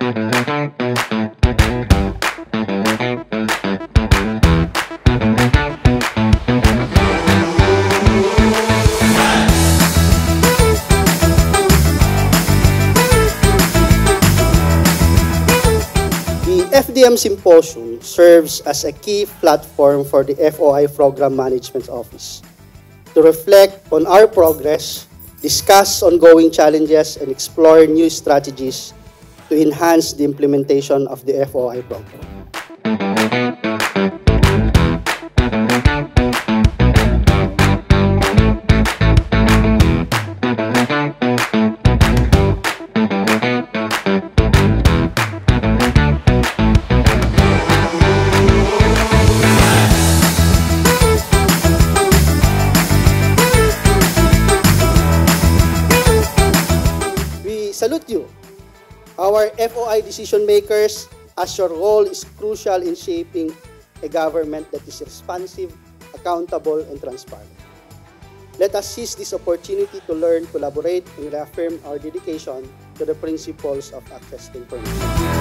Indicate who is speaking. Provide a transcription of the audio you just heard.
Speaker 1: FDM Symposium serves as a key platform for the FOI Program Management Office to reflect on our progress, discuss ongoing challenges, and explore new strategies to enhance the implementation of the FOI program. Salute you, our FOI decision makers, as your role is crucial in shaping a government that is responsive, accountable, and transparent. Let us seize this opportunity to learn, collaborate, and reaffirm our dedication to the principles of access to information.